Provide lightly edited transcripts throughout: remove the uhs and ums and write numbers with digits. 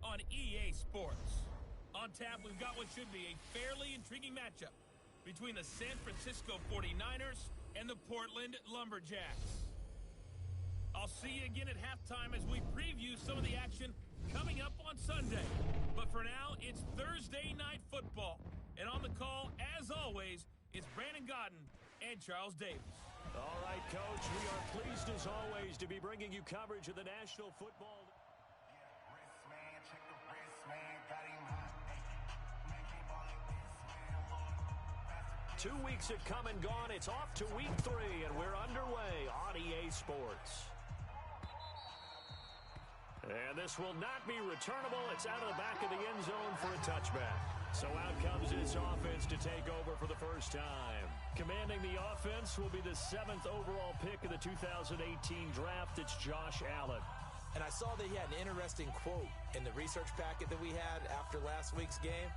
on EA Sports. On tap, we've got what should be a fairly intriguing matchup between the San Francisco 49ers and the Portland Lumberjacks. I'll see you again at halftime as we preview some of the action coming up on Sunday. But for now, it's Thursday Night Football. And on the call, as always, it's Brandon Godden and Charles Davis. All right, Coach, we are pleased as always to be bringing you coverage of the National Football. Check the wrist, man, got him hot. 2 weeks have come and gone. It's off to week 3, and we're underway on EA Sports. And this will not be returnable. It's out of the back of the end zone for a touchback. So out comes this offense to take over for the first time. Commanding the offense will be the 7th overall pick of the 2018 draft. It's Josh Allen. And I saw that he had an interesting quote in the research packet that we had after last week's game.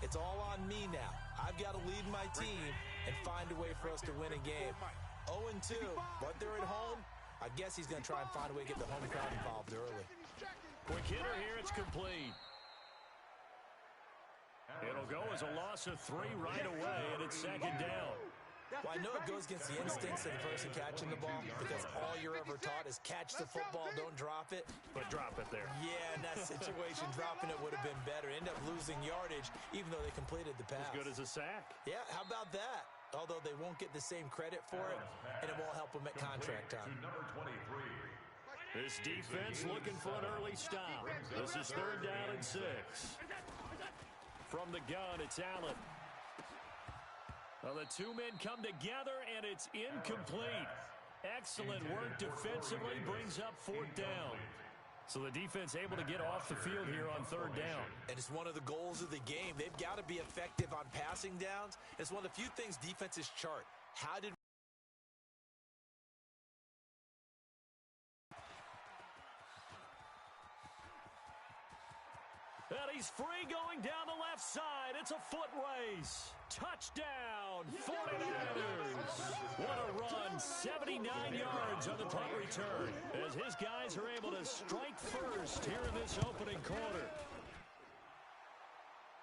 It's all on me now. I've got to lead my team and find a way for us to win a game. 0-2, but they're at home. I guess he's going to try and find a way to get the home crowd involved early. Quick hitter here. It's complete. It'll go as a loss of 3 right away, and it's second down. Well, I know it goes against the instincts of the person catching the ball because all you're ever taught is catch the football, don't drop it. But drop it there. Yeah, in that situation, dropping it would have been better. End up losing yardage, even though they completed the pass. As good as a sack. Yeah, how about that? Although they won't get the same credit for it, and it won't help them at contract time. This defense looking for an early stop. This is 3rd down and 6. From the gun, it's Allen. Well, the two men come together, and it's incomplete. Excellent work defensively, brings up 4th down. So the defense able to get off the field here on 3rd down. And it's one of the goals of the game. They've got to be effective on passing downs. It's one of the few things defenses chart. How did and he's free going down the left side. It's a foot race. Touchdown, 49ers. What a run, 79 yards on the punt return as his guys are able to strike first here in this opening quarter.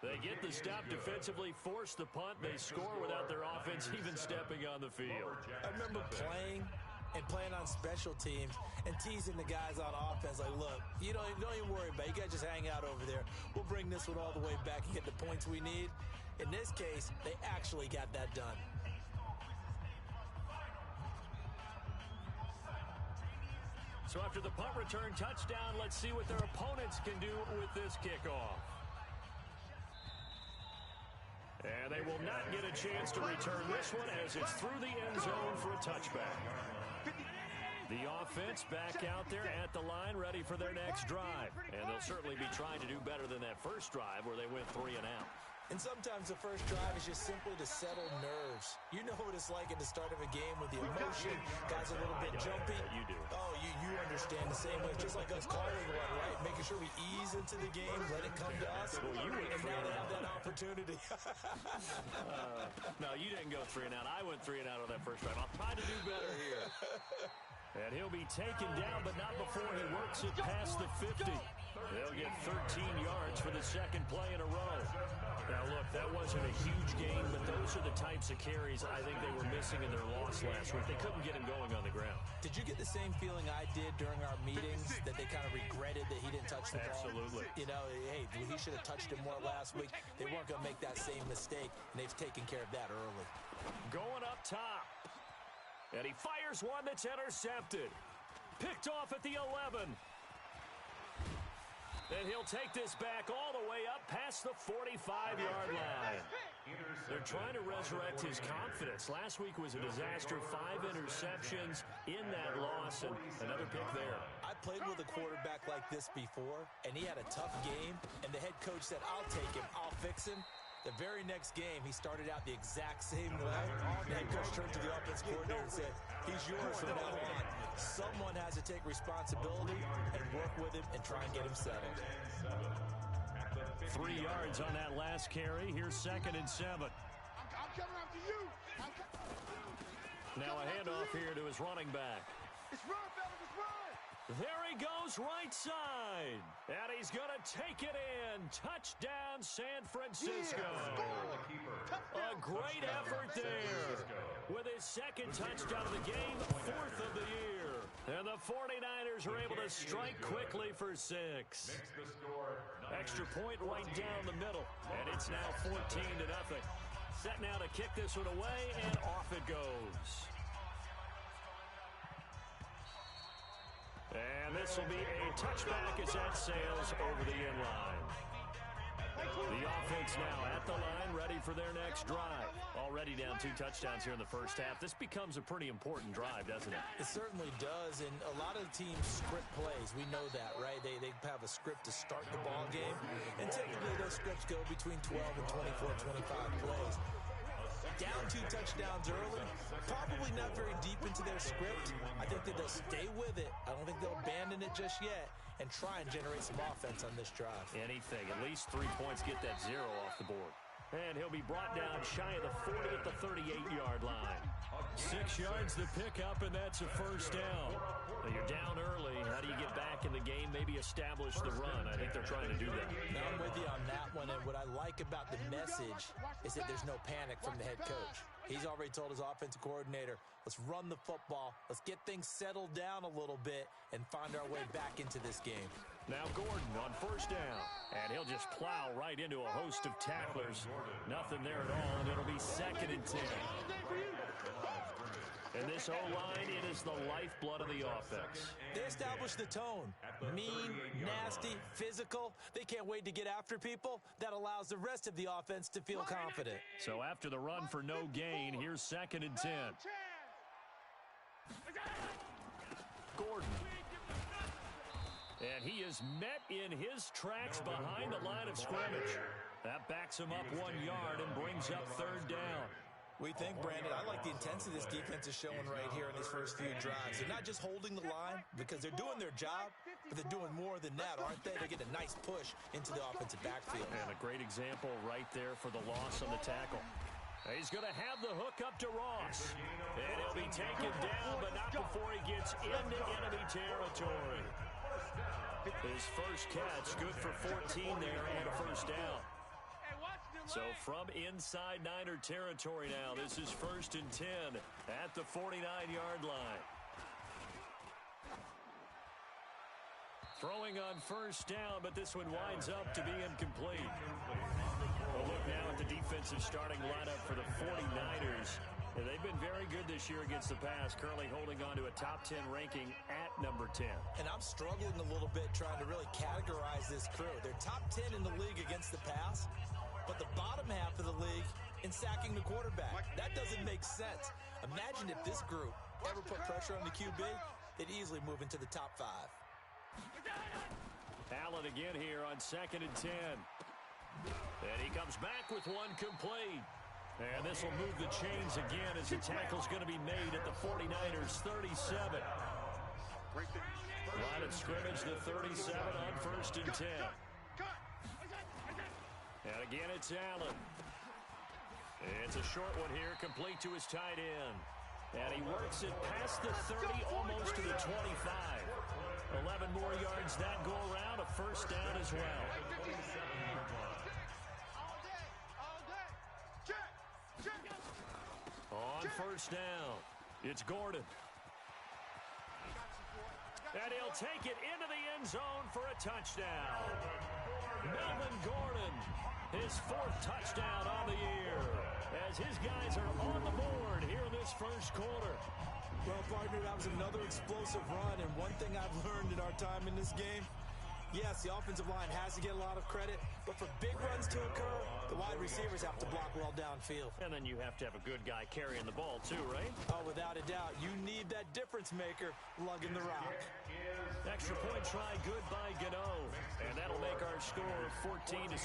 They get the stop defensively, force the punt. They score without their offense even stepping on the field. I remember playing on special teams and teasing the guys on offense like, look, you don't even worry about it. You guys just hang out over there. We'll bring this one all the way back and get the points we need. In this case, they actually got that done. So after the punt return touchdown, let's see what their opponents can do with this kickoff. And they will not get a chance to return this one as it's through the end zone for a touchback. The offense back out there at the line, ready for their next drive. And they'll certainly be trying to do better than that first drive where they went 3 and out. And sometimes the first drive is just simply to settle nerves. You know what it's like at the start of a game with the emotion. Guys a little bit jumpy. You do. Oh, you understand the same way. It's just like us calling one, right? Making sure we ease into the game, let it come to us. Well, you went and 3 now and they have out. that opportunity. No, you didn't go 3 and out. I went 3 and out on that first drive. I'll try to do better here. And he'll be taken down, but not before he works it past the 50. They'll get 13 yards for the second play in a row. Now, look, that wasn't a huge game, but those are the types of carries I think they were missing in their loss last week. They couldn't get him going on the ground. Did you get the same feeling I did during our meetings, that they kind of regretted that he didn't touch the ball? Absolutely. You know, hey, he should have touched it more last week. They weren't going to make that same mistake, and they've taken care of that early. Going up top. And he fires one that's intercepted. Picked off at the 11. And he'll take this back all the way up past the 45-yard line. They're trying to resurrect his confidence. Last week was a disaster. 5 interceptions in that loss, and another pick there. I played with a quarterback like this before, and he had a tough game, and the head coach said, I'll take him, I'll fix him. The very next game, he started out the exact same way. The head coach turned to the offense coordinator and said, he's yours from now on. Someone has to take responsibility and work with him and try and get him settled. 3 yards on that last carry. Here's 2nd and 7. I'm coming after you. Now a handoff here to his running back. It's run, fellas, it's run. There he goes right side. And he's going to take it in. Touchdown, San Francisco. A great effort there. With his second touchdown of the game, 4th of the year. And the 49ers are able to strike quickly for 6. Extra point right down the middle. And it's now 14-0. Set now to kick this one away, and off it goes. And this will be a touchback as that sails over the end line. The offense now at the line, ready for their next drive. Already down 2 touchdowns here in the first half. This becomes a pretty important drive, doesn't it? It certainly does, and a lot of the teams script plays. We know that, right? They have a script to start the ball game, and typically those scripts go between 12 and 24, 25 plays. Down 2 touchdowns early, probably not very deep into their script. I think that they'll stay with it. I don't think they'll abandon it just yet and try and generate some offense on this drive. Anything. At least 3 points, get that 0 off the board. And he'll be brought down shy of the 40 at the 38-yard line. 6 yards to pick up, and that's a first down. Now you're down early. How do you get back in the game? Maybe establish the run. I think they're trying to do that. Now I'm with you on that one, and what I like about the message is that there's no panic from the head coach. He's already told his offensive coordinator, let's run the football, let's get things settled down a little bit, and find our way back into this game. Now Gordon on first down, and he'll just plow right into a host of tacklers. Nothing there at all, and it'll be 2nd and 10. And this O-line, it is the lifeblood of the offense. They establish the tone. Mean, nasty, physical. They can't wait to get after people. That allows the rest of the offense to feel confident. So after the run for no gain, here's 2nd and 10. Gordon. And he is met in his tracks behind the line of scrimmage. That backs him up 1 yard and brings up 3rd down. We think, Brandon, I like the intensity this defense is showing right here in these first few drives. They're not just holding the line because they're doing their job, but they're doing more than that, aren't they? They're getting a nice push into the offensive backfield. And a great example right there for the loss on the tackle. He's going to have the hook up to Ross. And he'll be taken down, but not before he gets into enemy territory. His first catch, good for 14 there and a first down. So from inside Niner territory now, this is 1st and 10 at the 49-yard line. Throwing on first down, but this one winds up to be incomplete. We'll look now at the defensive starting lineup for the 49ers. And they've been very good this year against the pass, currently holding on to a top 10 ranking at number 10. And I'm struggling a little bit trying to really categorize this crew. They're top 10 in the league against the pass, but the bottom half of the league in sacking the quarterback. That doesn't make sense. Imagine if this group ever put pressure on the QB, they'd easily move into the top 5. Allen again here on 2nd and 10. And he comes back with one complete. And this will move the chains again as the tackle's going to be made at the 49ers 37. Line of scrimmage, the 37 on 1st and 10. And again, it's Allen. It's a short one here, complete to his tight end. And he works it past the 30, almost to the 25. 11 more yards that go around, a first down as well. On first down, it's Gordon. And he'll take it into the end zone for a touchdown. Melvin Gordon, his 4th touchdown on the year, as his guys are on the board here in this first quarter. Well, partner, that was another explosive run, and one thing I've learned in our time in this game, yes, the offensive line has to get a lot of credit, but for big runs to occur, the wide receivers have to block well downfield. And then you have to have a good guy carrying the ball too, right? Oh, without a doubt. You need that difference maker lugging the rock. Extra point try good by Gano. And that'll make our score 14-7.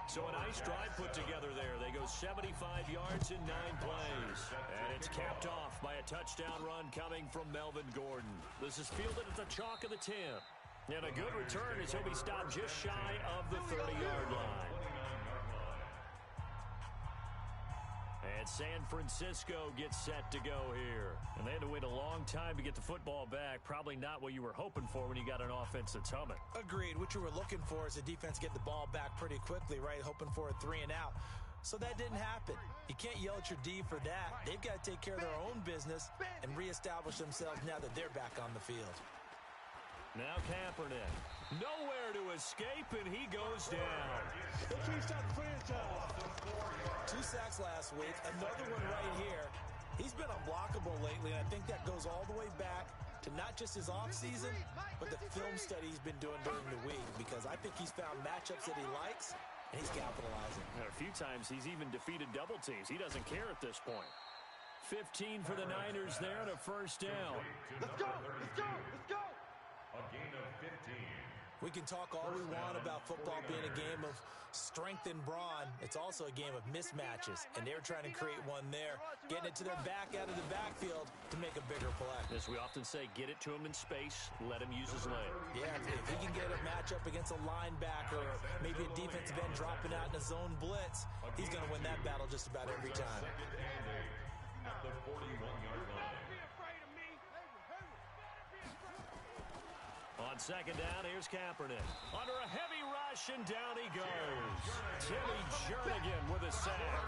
So a nice drive put together there. They go 75 yards in 9 plays. And it's capped off by a touchdown run coming from Melvin Gordon. This is fielded at the chalk of the 10. And a good return as he'll be stopped just shy of the 30-yard line. And And San Francisco gets set to go here. And they had to wait a long time to get the football back. Probably not what you were hoping for when you got an offense that's humming. Agreed. What you were looking for is a defense get the ball back pretty quickly, right? Hoping for a 3 and out. So that didn't happen. You can't yell at your D for that. They've got to take care of their own business and reestablish themselves now that they're back on the field. Now Kaepernick. Nowhere to escape, and he goes down. 2 sacks last week, another one right here. He's been unblockable lately, and I think that goes all the way back to not just his offseason, but the film study he's been doing during the week, because I think he's found matchups that he likes, and he's capitalizing. And a few times he's even defeated double teams. He doesn't care at this point. 15 for the Niners there and a first down. Let's go! Let's go! Let's go! A gain of 15. We can talk all we want about football being a game of strength and brawn. It's also a game of mismatches, and they're trying to create one there, getting it to their back out of the backfield to make a bigger play. As we often say, get it to him in space, let him use his leg. Yeah, if he can get a matchup against a linebacker or maybe a defensive end dropping out in a zone blitz, he's going to win that battle just about every time. At the 41-yard line. On second down, here's Kaepernick. Under a heavy rush, and down he goes. Timmy Jernigan with a sack.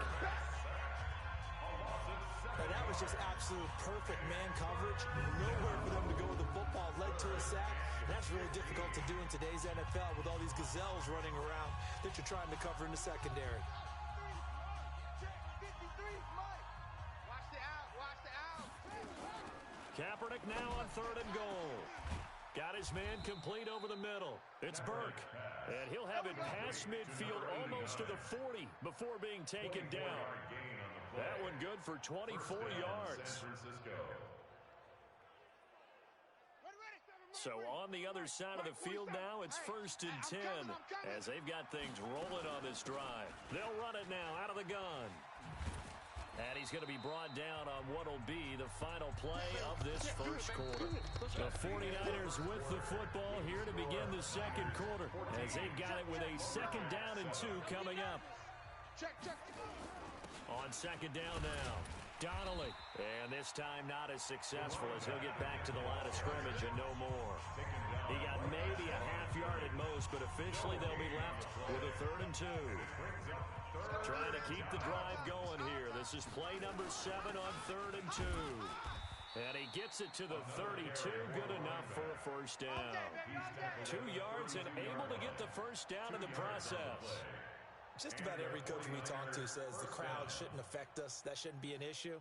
Now, that was just absolute perfect man coverage. Nowhere for them to go with the football. Led to a sack. That's really difficult to do in today's NFL with all these gazelles running around that you're trying to cover in the secondary. Kaepernick now on 3rd and goal. Got his man complete over the middle. It's Burke. And he'll have it past midfield almost to the 40 before being taken down. That one good for 24 yards. So on the other side of the field now, it's 1st and 10 as they've got things rolling on this drive. They'll run it now out of the gun. And he's going to be brought down on what will be the final play of this first quarter. The 49ers with the football here to begin the second quarter as they've got it with a 2nd down and 2 coming up. On 2nd down now, Donnelly. And this time not as successful as he'll get back to the line of scrimmage and no more. He got maybe a half yard at most, but officially they'll be left with a 3rd and 2. Trying to keep the drive going here. This is play number 7 on 3rd and 2. And he gets it to the 32. Good enough for a first down. 2 yards and able to get the first down in the process. Just about every coach we talk to says the crowd shouldn't affect us. That shouldn't be an issue.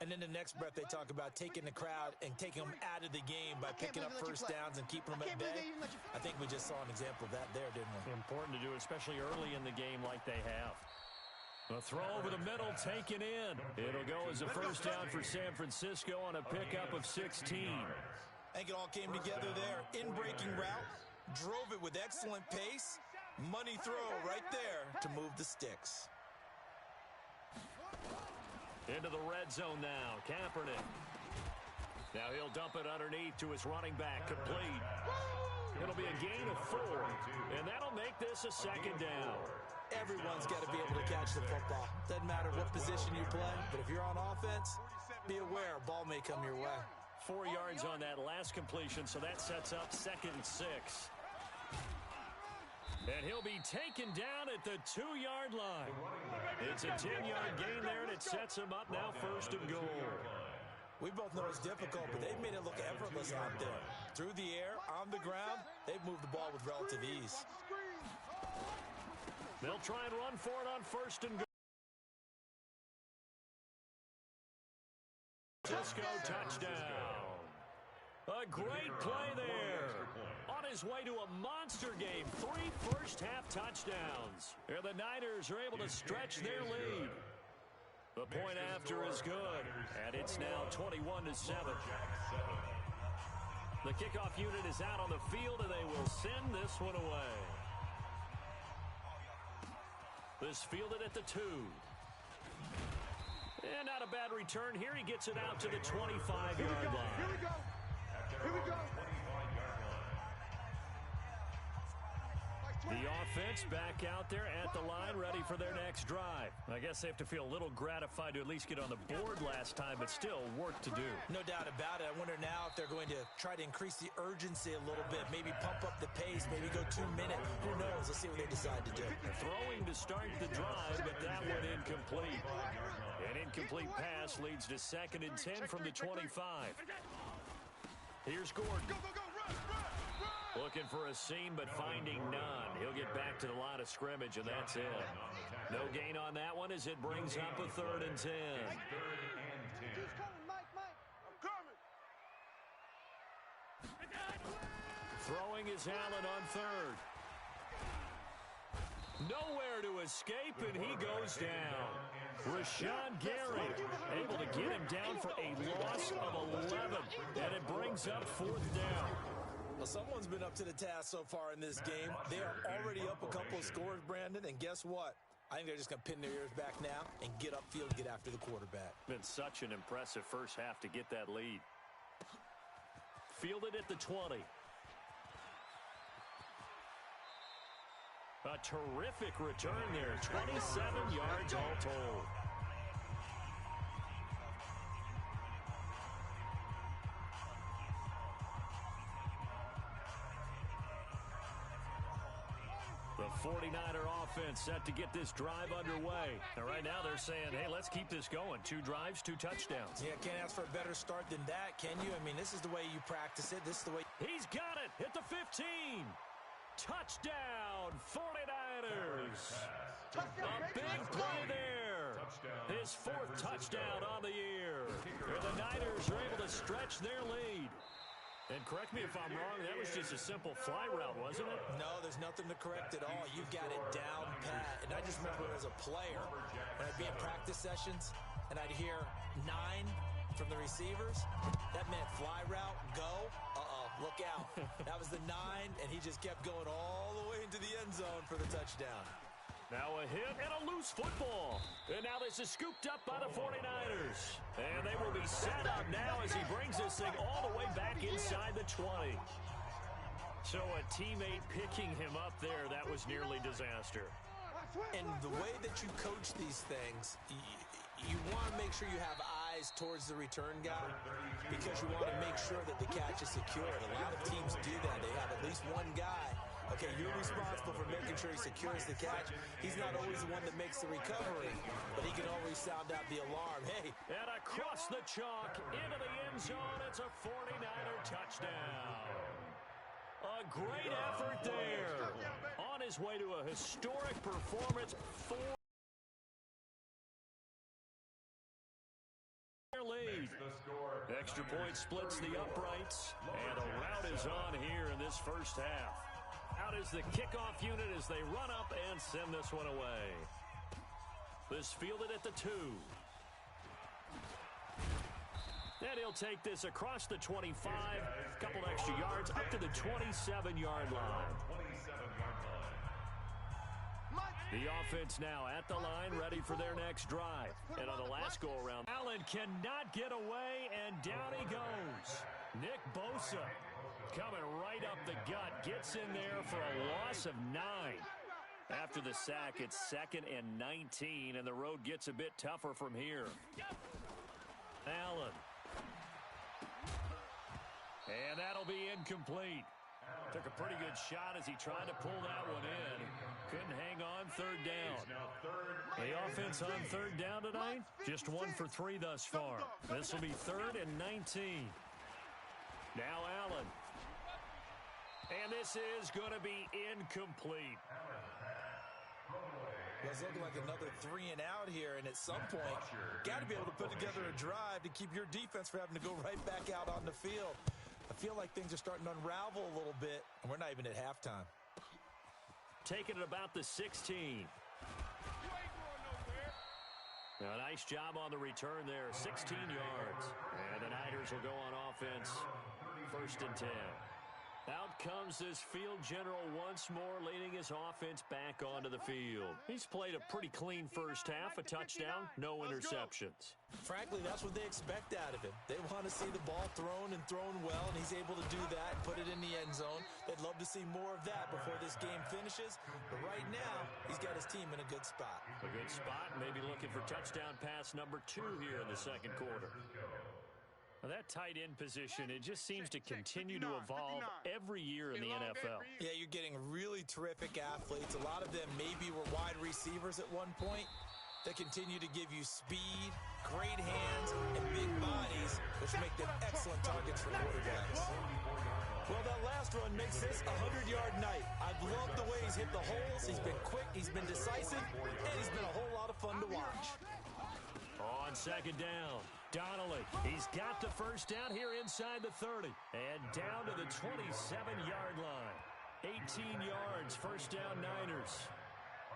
And then the next breath they talk about taking the crowd and taking them out of the game by picking up first downs and keeping them at bay. I think we just saw an example of that there, didn't we? Important to do, especially early in the game like they have. A throw over the middle taken in. It'll go as a first down for San Francisco on a pickup of 16. I think it all came together there. In-breaking route, drove it with excellent pace. Money throw right there to move the sticks. Into the red zone now, Kaepernick. Now he'll dump it underneath to his running back, complete. It'll be a gain of 4, and that'll make this a 2nd down. Everyone's got to be able to catch the football. Doesn't matter what position you play, but if you're on offense, be aware a ball may come your way. 4 yards on that last completion, so that sets up 2nd and 6. And he'll be taken down at the 2-yard line. It's a 10-yard gain there, and it sets him up now 1st and goal. We both know it's difficult, but they've made it look effortless out there. Through the air, on the ground, they've moved the ball with relative ease. They'll try and run for it on 1st and goal. Francisco touchdown. A great play there. On his way to a monster game, 3 first-half touchdowns. And the Niners are able to stretch their lead. The point after is good, and it's now 21-7. The kickoff unit is out on the field, and they will send this one away. This fielded at the 2. And not a bad return here. He gets it out to the 25-yard line. Here we go. Here we go. The offense back out there at the line, ready for their next drive. I guess they have to feel a little gratified to at least get on the board last time, but still work to do. No doubt about it. I wonder now if they're going to try to increase the urgency a little bit, maybe pump up the pace, maybe go 2 minutes. Who knows? Let's see what they decide to do. Throwing to start the drive, but that one incomplete. An incomplete pass leads to 2nd and 10 from the 25. Here's Gordon. Looking for a seam, but finding none. He'll get back to the line of scrimmage, and that's it. No gain on that one as it brings up a 3rd and 10. Throwing is Allen on 3rd. Nowhere to escape, and he goes down. Rashawn Gary able to get him down for a loss of 11, and it brings up 4th down. Well, someone's been up to the task so far in this game. They are already up a couple of scores, Brandon, and guess what? I think they're just going to pin their ears back now and get upfield and get after the quarterback. Been such an impressive first half to get that lead. Fielded at the 20. A terrific return there. 27 yards all told. The 49er offense set to get this drive underway. And right now they're saying, hey, let's keep this going. 2 drives, 2 touchdowns. Yeah, can't ask for a better start than that, can you? I mean, this is the way you practice it. This is the way. He's got it at the 15. Touchdown, 49ers. A big play there. His 4th touchdown on the year. And the Niners are able to stretch their lead. And correct me if I'm wrong, that was just a simple fly route, wasn't it? No, there's nothing to correct at all. You've got it down pat. And I just remember as a player, when I'd be in practice sessions, and I'd hear 9 from the receivers, that meant fly route, go, look out. That was the 9, and he just kept going all the way into the end zone for the touchdown. Now a hit and a loose football. And now this is scooped up by the 49ers. And they will be set up now as he brings this thing all the way back inside the 20. So a teammate picking him up there, that was nearly disaster. And the way that you coach these things, you want to make sure you have eyes towards the return guy because you want to make sure that the catch is secured. A lot of teams do that. They have at least one guy. Okay, you're responsible for making sure he secures the catch. He's not always the one that makes the recovery, but he can always sound out the alarm. Hey. And across the chalk, into the end zone, it's a 49er touchdown. A great effort there. On his way to a historic performance, 4 lead. Extra point splits the uprights, and a rout is on here in this first half. Out is the kickoff unit as they run up and send this one away. This fielded at the 2. And he'll take this across the 25, a couple extra yards, up to the 27-yard line. The offense now at the line, ready for their next drive. And on the last go-around, Allen cannot get away, and down he goes. Nick Bosa coming right up the gut, gets in there for a loss of 9. After the sack, it's 2nd and 19, and the road gets a bit tougher from here. Allen. And that'll be incomplete. Took a pretty good shot as he tried to pull that one in. Couldn't hang on, 3rd down. The offense on 3rd down tonight, just 1 for 3 thus far. This will be 3rd and 19. Now Allen. And this is going to be incomplete. Well, it's looking like another 3 and out here, and at some point, got to be able to put together a drive to keep your defense from having to go right back out on the field. I feel like things are starting to unravel a little bit, and we're not even at halftime. Taking it about the 16. Now, a nice job on the return there, 16 yards. And the Niners will go on offense, 1st and 10. Out Out comes this field general once more, leading his offense back onto the field. He's played a pretty clean first half, a touchdown, no interceptions. Frankly, that's what they expect out of him. They want to see the ball thrown and thrown well, and he's able to do that and put it in the end zone. They'd love to see more of that before this game finishes. But right now, he's got his team in a good spot. A good spot, maybe looking for touchdown pass number 2 here in the second quarter. Now that tight end position, it just seems to continue to evolve every year in the NFL. Yeah, you're getting really terrific athletes. A lot of them maybe were wide receivers at one point. They continue to give you speed, great hands, and big bodies, which make them excellent targets for quarterbacks. Well, that last run makes this a 100-yard night. I've loved the way he's hit the holes. He's been quick, he's been decisive, and he's been a whole lot of fun to watch. On second down, Donnelly. He's got the first down here inside the 30. And down to the 27-yard line. 18 yards, first down Niners.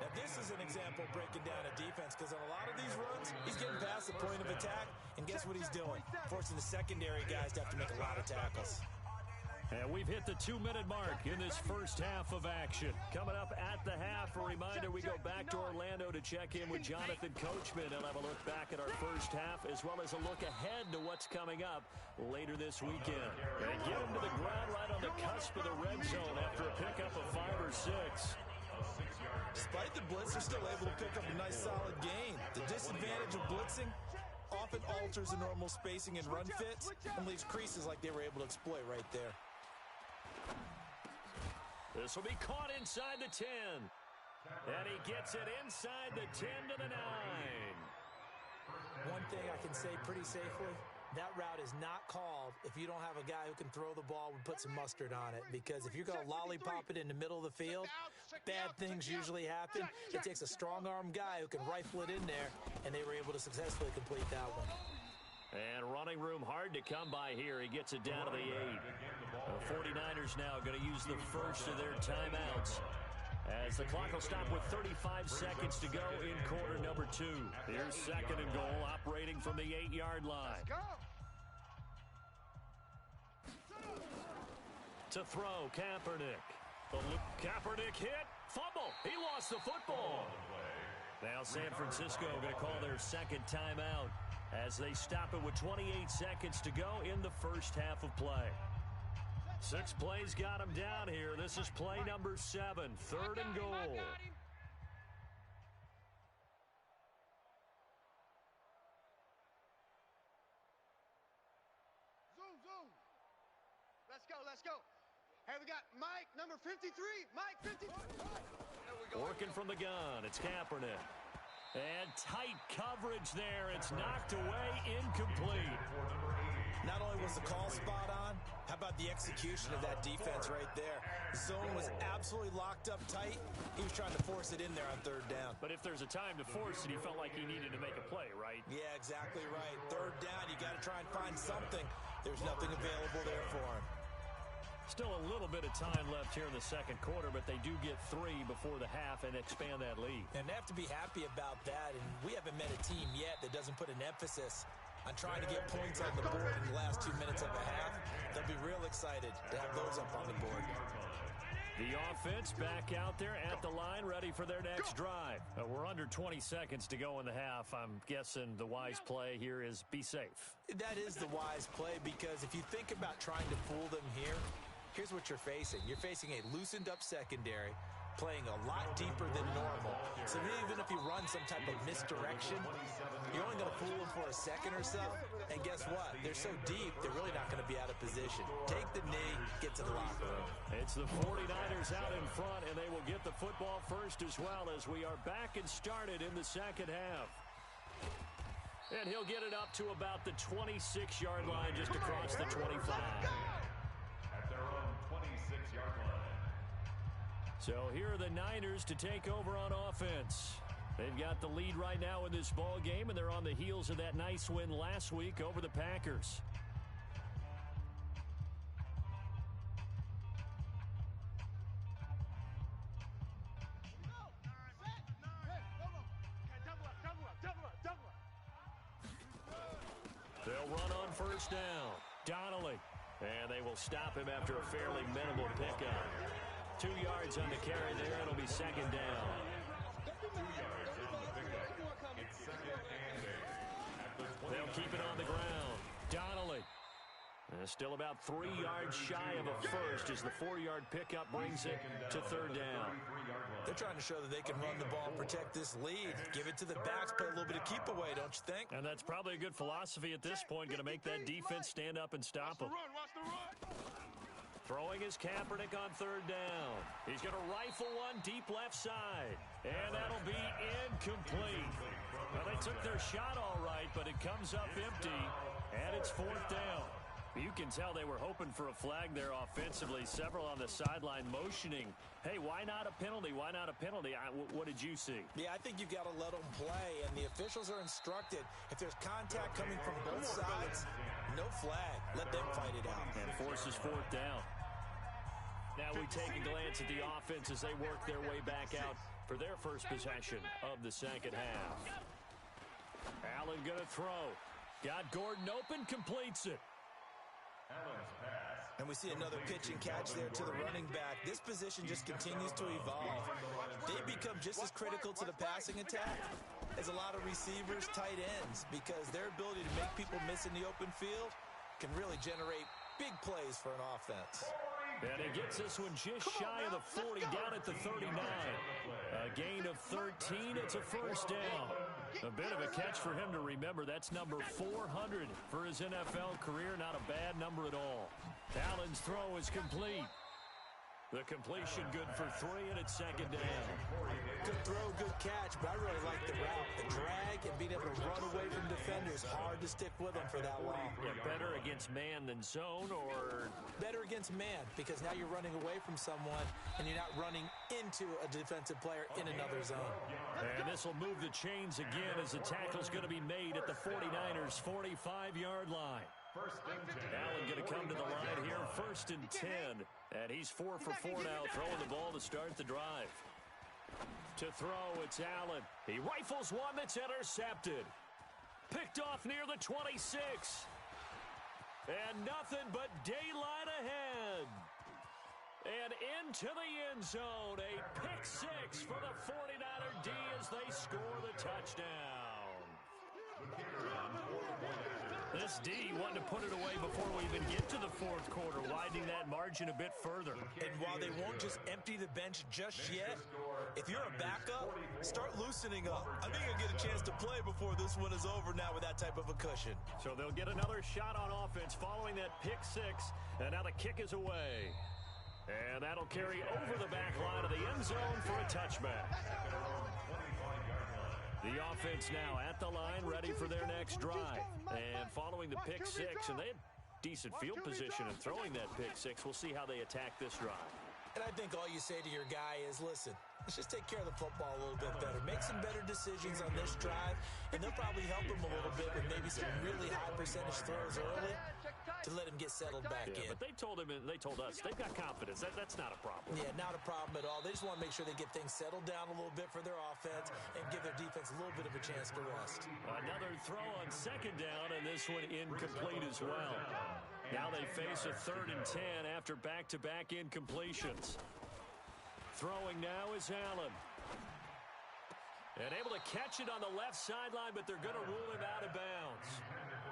Now, this is an example of breaking down a defense because on a lot of these runs, he's getting past the point of attack, and guess what he's doing? Forcing the secondary guys to have to make a lot of tackles. And we've hit the 2-minute mark in this first half of action. Coming up at the half, a reminder, we go back to Orlando to check in with Jonathan Coachman and have a look back at our first half as well as a look ahead to what's coming up later this weekend. And get him to the ground right on the cusp of the red zone after a pickup of 5 or 6. Despite the blitz, they're still able to pick up a nice solid gain. The disadvantage of blitzing often alters the normal spacing and run fits and leaves creases like they were able to exploit right there. This will be caught inside the 10. And he gets it inside the 10 to the 9. One thing I can say pretty safely, that route is not called if you don't have a guy who can throw the ball and put some mustard on it. Because if you're going to lollipop it in the middle of the field, bad things usually happen. It takes a strong-arm guy who can rifle it in there, and they were able to successfully complete that one. And running room hard to come by here. He gets it down to the 8. The 49ers now going to use the first of their timeouts as the clock will stop with 35 seconds to go in quarter number 2. Here's second and goal, operating from the 8-yard line. To throw, Kaepernick. Kaepernick hit, fumble. He lost the football. Now San Francisco going to call their second timeout as they stop it with 28 seconds to go in the first half of play. 6 plays got him down here. This is play number 7, third and goal. Zoom. Let's go. Hey, we got Mike, number 53. Mike, 53. Working from the gun, it's Kaepernick. And tight coverage there. It's knocked away, incomplete. Not only was the call spot on, how about the execution of that defense right there? The zone was absolutely locked up tight. He was trying to force it in there on third down. But if there's a time to force it, he felt like he needed to make a play, right? Yeah, exactly right. Third down, you got to try and find something. There's nothing available there for him. Still a little bit of time left here in the second quarter, but they do get 3 before the half and expand that lead. And they have to be happy about that, and we haven't met a team yet that doesn't put an emphasis on trying to get points on the board in the last 2 minutes of a half. They'll be real excited to have those up on the board. The offense back out there at the line, ready for their next drive. We're under 20 seconds to go in the half. I'm guessing the wise play here is be safe. That is the wise play, because if you think about trying to fool them here, here's what you're facing. You're facing a loosened-up secondary, playing a lot deeper than normal. So even if you run some type of misdirection, you're only going to fool them for a second or so. And guess what? They're so deep, they're really not going to be out of position. Take the knee, get to the locker room. It's the 49ers out in front, and they will get the football first as well as we are back and started in the second half. And he'll get it up to about the 26-yard line, just across the 25. At their own 26-yard line. So here are the Niners to take over on offense. They've got the lead right now in this ball game, and they're on the heels of that nice win last week over the Packers. They'll run on first down. Donnelly And they will stop him after a fairly minimal pickup. 2 yards on the carry there. It'll be second down. 2 yards on the pickup. It's second and 8. They'll keep it on the ground. Donnelly. Still about 3 yards shy of a first as the 4-yard pickup brings it to third down. They're trying to show that they can run the ball and protect this lead. Give it to the backs, play a little bit of keep away, don't you think? And that's probably a good philosophy at this point. Going to make that defense stand up and stop them. Watch the run. Throwing his Kaepernick on third down. He's going to rifle one deep left side. And that'll be incomplete. Well, they took their shot all right, but it comes up empty. And it's fourth down. You can tell they were hoping for a flag there offensively. Several on the sideline motioning. Hey, why not a penalty? Why not a penalty? What did you see? Yeah, I think you've got to let them play, and the officials are instructed. If there's contact coming from both sides, no flag. Let them fight it out. And forces fourth down. Now we take a glance at the offense as they work their way back out for their first possession of the second half. Allen going to throw. Got Gordon open, completes it. And we see another pitch and catch there to the running back. This position just continues to evolve. They become just as critical to the passing attack as a lot of receivers, tight ends, because their ability to make people miss in the open field can really generate big plays for an offense. And he gets this one just shy of the 40, down at the 39. A gain of 13. It's a first down. A bit of a catch for him to remember. That's number 400 for his NFL career. Not a bad number at all. Allen's throw is complete. The completion good for 3, and it's second down. Good throw, good catch, but I really like the route. The drag and being able to run away from defenders. Hard to stick with them for that long. Yeah, better against man than zone, or? Better against man, because now you're running away from someone, and you're not running into a defensive player in another zone. And this will move the chains again as the tackle's going to be made at the 49ers' 45-yard line. Allen going to come to the line here, 1st and 10. And he's 4 for 4 now, throwing the ball to start the drive. To throw, it's Allen. He rifles one that's intercepted. Picked off near the 26. And nothing but daylight ahead. And into the end zone, a pick 6 for the 49er D as they score the touchdown. This D wanted to put it away before we even get to the fourth quarter, widening that margin a bit further. And while they won't just empty the bench just yet, if you're a backup, start loosening up. I think you'll get a chance to play before this one is over now with that type of a cushion. So they'll get another shot on offense following that pick 6, and now the kick is away. And that'll carry over the back line of the end zone for a touchback. The offense now at the line, ready for their next drive. And following the pick 6, and they had decent field position in throwing that pick 6. We'll see how they attack this drive. And I think all you say to your guy is, listen, let's just take care of the football a little bit better. Make some better decisions on this drive, and they'll probably help him a little bit with maybe some really high percentage throws early to let him get settled back in. But they told him, and they told us, they've got confidence. That's not a problem. Yeah, not a problem at all. They just want to make sure they get things settled down a little bit for their offense and give their defense a little bit of a chance to rest. Another throw on second down, and this one incomplete as well. Now they face a 3rd and 10 after back-to-back incompletions. Throwing now is Allen. And able to catch it on the left sideline, but they're going to rule him out of bounds.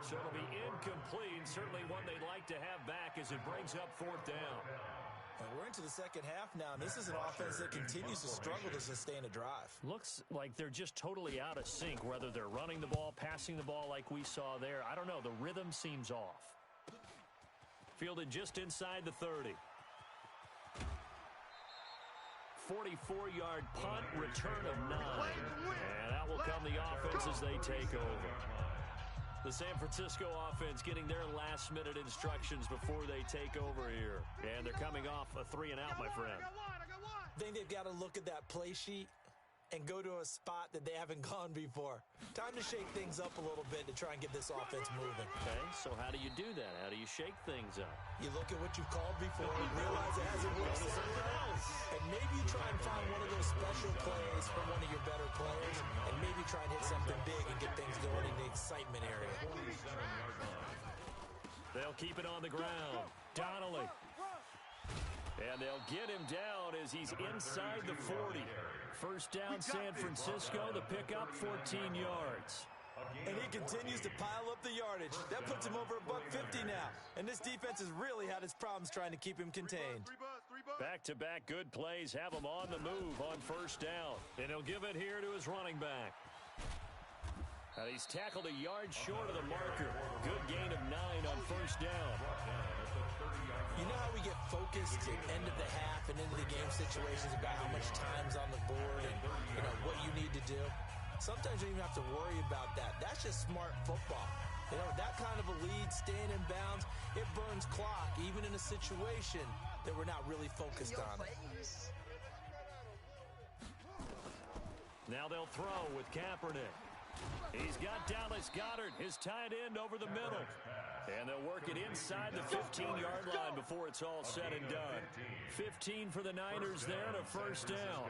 So it'll be incomplete, certainly one they'd like to have back as it brings up 4th down. And we're into the second half now, and this is an offense that continues to struggle to sustain a drive. Looks like they're just totally out of sync, whether they're running the ball, passing the ball like we saw there. I don't know. The rhythm seems off. Fielded just inside the 30. 44-yard punt, return of 9. And out will come the offense as they take over. The San Francisco offense getting their last-minute instructions before they take over here. And they're coming off a 3-and-out, my friend. I think they've got to look at that play sheet and go to a spot that they haven't gone before. Time to shake things up a little bit to try and get this offense moving. Okay, so how do you do that? How do you shake things up? You look at what you've called before and realize it hasn't worked something else. And maybe you try and find one of those special plays from one of your better players, and maybe try and hit something big and get things going in the excitement area. They'll keep it on the ground. Donnelly. And they'll get him down as he's inside the 40. First down, San Francisco. The pickup, 14 yards. And he continues to pile up the yardage. That puts him over $150 now. And this defense has really had its problems trying to keep him contained. Back-to-back good plays have him on the move on first down. And he'll give it here to his running back. And he's tackled a yard short of the marker. Good gain of 9 on first down. You know how we get focused at end of the half and into the game situations about how much time's on the board and what you need to do? Sometimes you don't even have to worry about that. That's just smart football. That kind of a lead, staying in bounds, it burns clock, even in a situation that we're not really focused on. Now they'll throw with Kaepernick. He's got Dallas Goedert, his tight end, over the middle. And they'll work it inside the 15-yard line before it's all said and done. 15 for the Niners there to first down.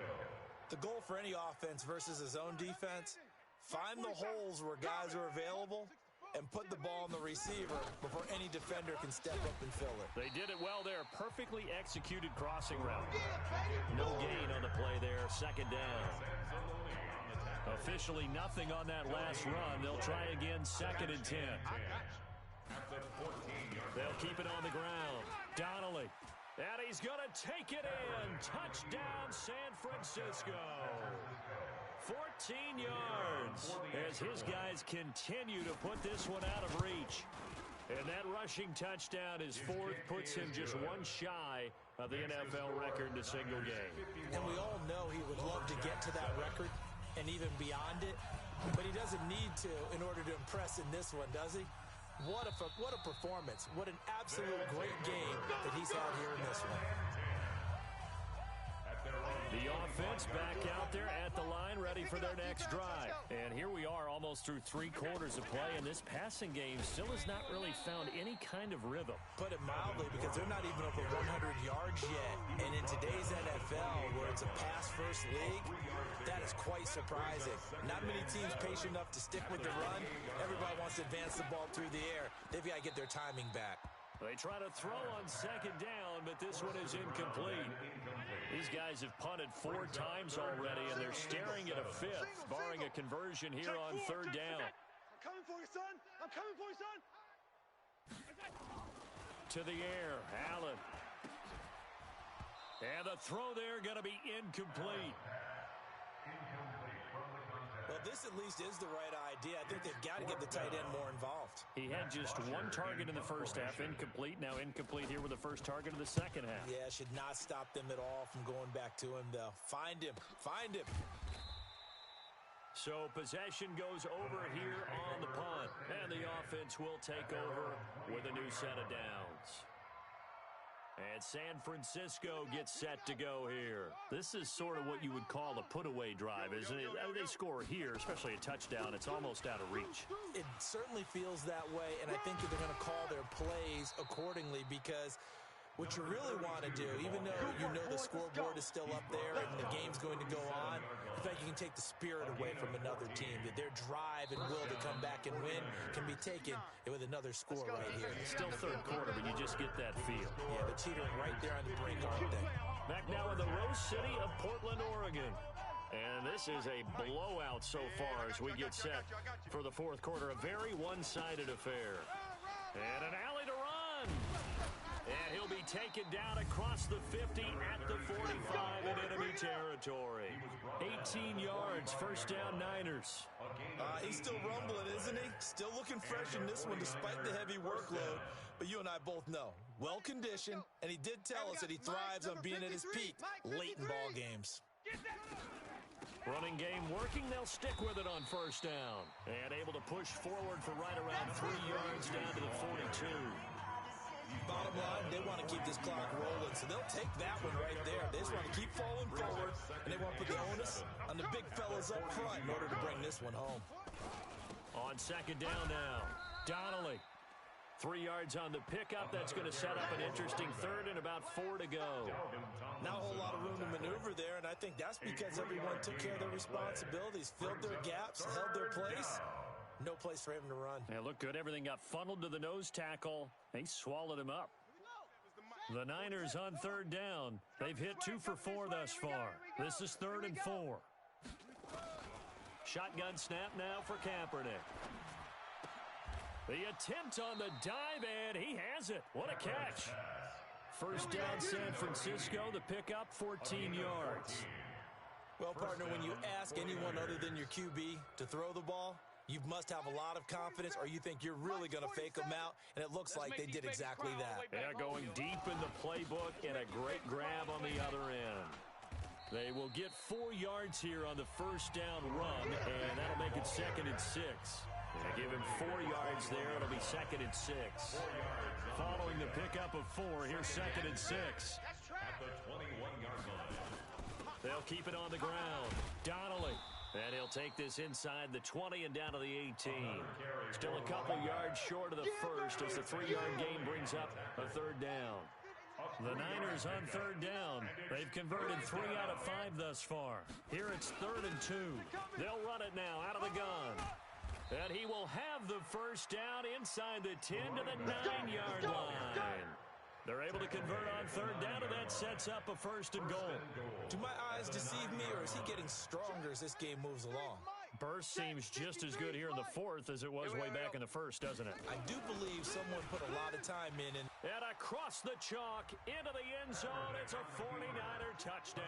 The goal for any offense versus his own defense, find the holes where guys are available and put the ball in the receiver before any defender can step up and fill it. They did it well there. Perfectly executed crossing route. No gain on the play there. Second down. Officially nothing on that last run. They'll try again, 2nd and 10. They'll keep it on the ground. Donnelly. And he's going to take it in. Touchdown, San Francisco. 14 yards as his guys continue to put this one out of reach. And that rushing touchdown is 4th, puts him just one shy of the NFL record in a single game. And we all know he would love to get to that record and even beyond it, but he doesn't need to in order to impress in this one, does he? What a performance. What an absolute great game that he's had here in this one. The offense back out there at the line, ready for their next drive. And here we are almost through 3 quarters of play, and this passing game still has not really found any kind of rhythm. Put it mildly, because they're not even over 100 yards yet. And in today's NFL, where it's a pass-first league, that is quite surprising. Not many teams patient enough to stick with the run. Everybody wants to advance the ball through the air. They've got to get their timing back. They try to throw on 2nd down, but this one is incomplete. These guys have punted 4 times already, and they're staring at a 5th, barring a conversion here on 3rd down. I'm coming for you, son. I'm coming for you, son. To the air, Allen. And the throw there going to be incomplete. Well, this at least is the right idea. I think they've got to get the tight end more involved. He had just 1 target in the first half, incomplete. Now incomplete here with the first target of the second half. Yeah, should not stop them at all from going back to him, though. Find him. Find him. So possession goes over here on the punt. And the offense will take over with a new set of downs. And San Francisco gets set to go here. This is sort of what you would call a put-away drive, isn't it? They score here, especially a touchdown. It's almost out of reach. It certainly feels that way, and I think that they're going to call their plays accordingly, because what you really want to do, even though you know the scoreboard is still up there and the game's going to go on, in fact, you can take the spirit away from another team, that their drive and will to come back and win can be taken with another score right here. Still 3rd quarter, but you just get that feel. Yeah, they're teetering right there on the brink, aren't they? Back now in the Rose City of Portland, Oregon. And this is a blowout so far as we get set for the 4th quarter. A very one-sided affair. And an alley to run. And he'll be taken down across the 50 at the 45 in enemy territory. 18 yards, first down Niners. He's still rumbling, isn't he? Still looking fresh in this one despite the heavy workload. But you and I both know, well-conditioned, and he did tell us that he thrives on being at his peak late in ball games. Running game working, they'll stick with it on first down. And able to push forward for right around 3 yards down to the 42. Bottom line, they want to keep this clock rolling, so they'll take that one right there. They just want to keep falling forward, and they want to put the onus on the big fellas up front in order to bring this one home. On 2nd down now, Donnelly. 3 yards on the pickup. That's going to set up an interesting 3rd and about 4 to go. Not a whole lot of room to maneuver there, and I think that's because everyone took care of their responsibilities, filled their gaps, held their place. No place for him to run. Yeah, looked good. Everything got funneled to the nose tackle. He swallowed him up. The Niners on third down. They've hit 2 for 4 thus far. This is 3rd and 4. Shotgun snap now for Kaepernick. The attempt on the dive, and he has it. What a catch. First down, San Francisco. The pickup, 14 yards. Well, partner, when you ask anyone other than your QB to throw the ball, you must have a lot of confidence, or you think you're really going to fake them out, and it looks like they did exactly that. Yeah, going deep in the playbook and a great grab on the other end. They will get 4 yards here on the first down run, and that'll make it 2nd and 6. They give him 4 yards there. It'll be 2nd and 6. Following the pickup of 4, here's 2nd and 6. At the 21-yard line. They'll keep it on the ground. Donnelly. And he'll take this inside the 20 and down to the 18. Still a couple yards short of the first as the 3-yard gain brings up a 3rd down. The Niners on 3rd down. They've converted 3 out of 5 thus far. Here it's 3rd and 2. They'll run it now out of the gun. And he will have the first down inside the 10 to the 9-yard line. They're able to convert on 3rd down, and that sets up a 1st and goal. Do my eyes deceive me, or is he getting stronger as this game moves along? Burst seems just as good here in the 4th as it was way back in the 1st, doesn't it? I do believe someone put a lot of time in. And across the chalk, into the end zone, it's a 49er touchdown.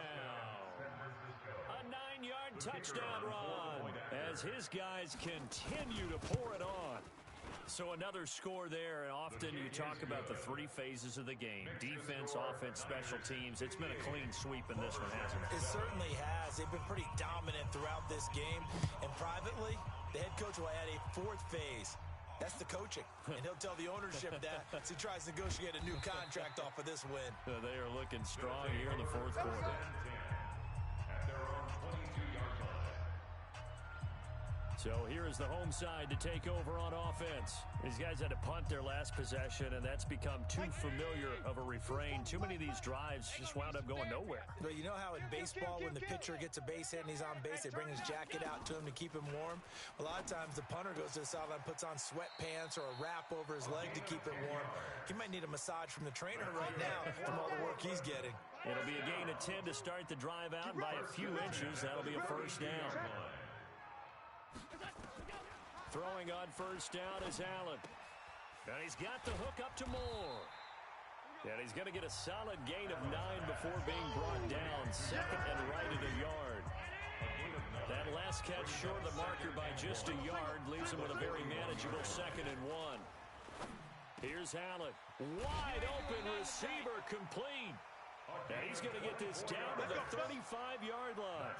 A 9-yard touchdown run as his guys continue to pour it on. So another score there, and often you talk about the 3 phases of the game. Defense, offense, special teams. It's been a clean sweep in this one, hasn't it? It certainly has. They've been pretty dominant throughout this game. And privately, the head coach will add a 4th phase. That's the coaching. And he'll tell the ownership that as he tries to negotiate a new contract off of this win. They are looking strong here in the 4th quarter. At their own 22-yard line. So here is the home side to take over on offense. These guys had to punt their last possession, and that's become too familiar of a refrain. Too many of these drives just wound up going nowhere. But you know how in baseball, when the pitcher gets a base hit and he's on base, they bring his jacket out to him to keep him warm? A lot of times the punter goes to the sideline, puts on sweatpants or a wrap over his leg to keep it warm. He might need a massage from the trainer right now from all the work he's getting. It'll be a gain of 10 to start the drive out. By a few inches, that'll be a 1st down. Throwing on 1st down is Allen. And he's got the hook up to Moore. And he's going to get a solid gain of 9 before being brought down. 2nd and right at a yard. That last catch short of the marker by just a yard leaves him with a very manageable 2nd and 1. Here's Allen. Wide open receiver complete. And he's going to get this down to the 35-yard line.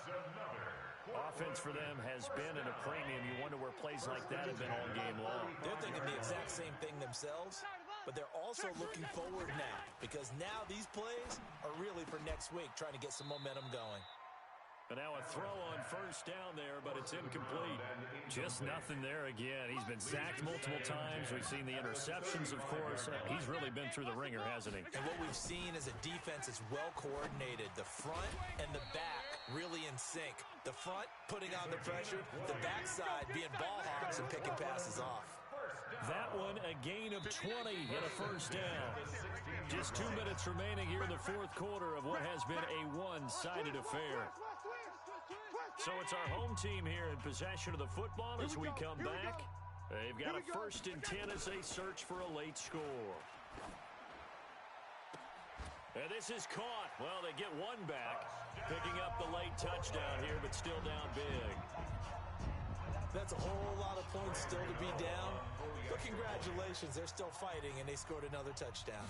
Offense for them has been at a premium. You wonder where plays like that have been all game long. They're thinking the exact same thing themselves, but they're also looking forward now because now these plays are really for next week, trying to get some momentum going. But now a throw on 1st down there, but it's incomplete. Just nothing there again. He's been sacked multiple times. We've seen the interceptions, of course. He's really been through the ringer, hasn't he? And what we've seen is a defense that's well coordinated. The front and the back really in sync. The front putting on the pressure, the backside being ball hawks and picking passes off. That one, a gain of 20 and a 1st down. Just 2 minutes remaining here in the 4th quarter of what has been a one-sided affair. So it's our home team here in possession of the football as we come back. They've got a 1st and 10 as they search for a late score. And this is caught. Well, they get one back, picking up the late touchdown here, but still down big. That's a whole lot of points still to be down. But congratulations, they're still fighting, and they scored another touchdown.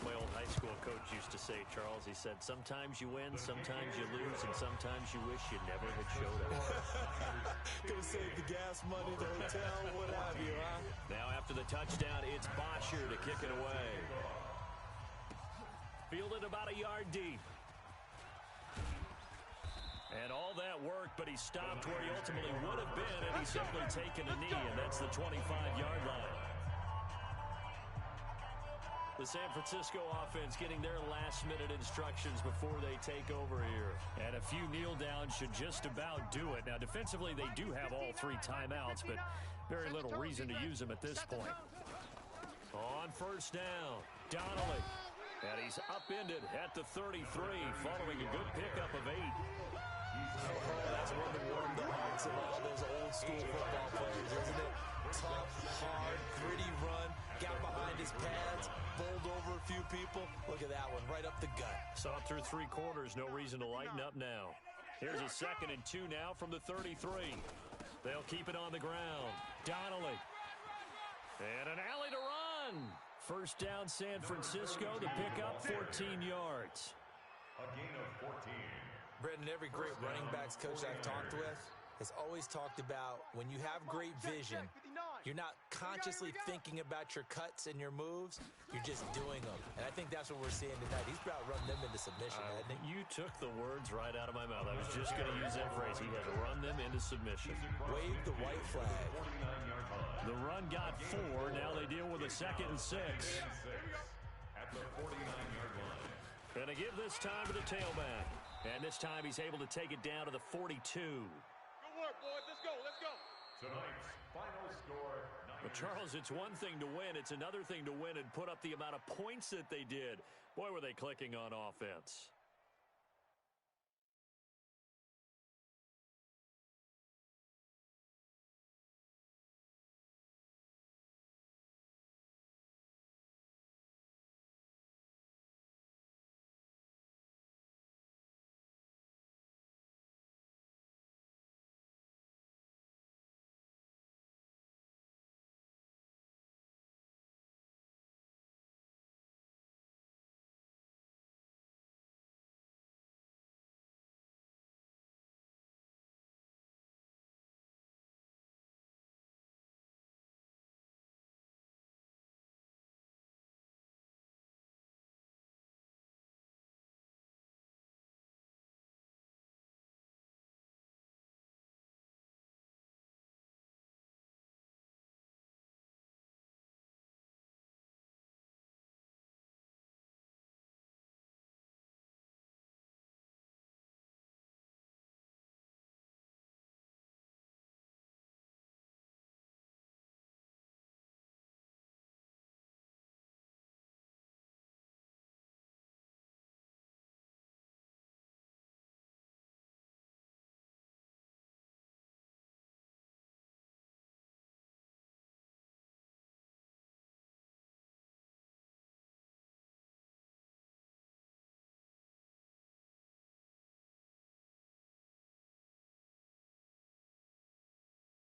My old high school coach used to say, Charles, he said, sometimes you win, sometimes you lose, and sometimes you wish you never had showed up. Could have saved the gas money, the hotel, what have you, huh? Now after the touchdown, it's Bosher to kick it away. Fielded about a yard deep. And all that worked, but he stopped where he ultimately would have been, and he's simply taken a knee, and that's the 25-yard line. The San Francisco offense getting their last-minute instructions before they take over here. And a few kneel-downs should just about do it. Now, defensively, they do have all 3 timeouts, but very little reason to use them at this point. On 1st down, Donnelly. And he's upended at the 33 following a good pickup of 8. That's one to warm the hearts of all those old school football players, isn't it? Tough, hard, gritty run, got behind his pads, bowled over a few people. Look at that one, right up the gut. Saw it through 3 quarters, no reason to lighten up now. Here's a 2nd and 2 now from the 33. They'll keep it on the ground. Donnelly. And an alley to run. First down, San Francisco. The pickup, 14 yards. A gain of 14. Brendan, every great running backs coach I've talked with has always talked about when you have great vision, you're not consciously thinking about your cuts and your moves, you're just doing them. And I think that's what we're seeing tonight. He's about to run them into submission, hasn't he? You took the words right out of my mouth. I was just going to use that phrase. He has run them into submission. Wave the white flag. The run got 4. Now they deal with a 2nd and 6. At the 49-yard line. And they give this time to the tailback. And this time he's able to take it down to the 42. Good work, boys. Let's go. Let's go. Tonight's final score. But Charles, it's one thing to win. It's another thing to win and put up the amount of points that they did. Boy, were they clicking on offense.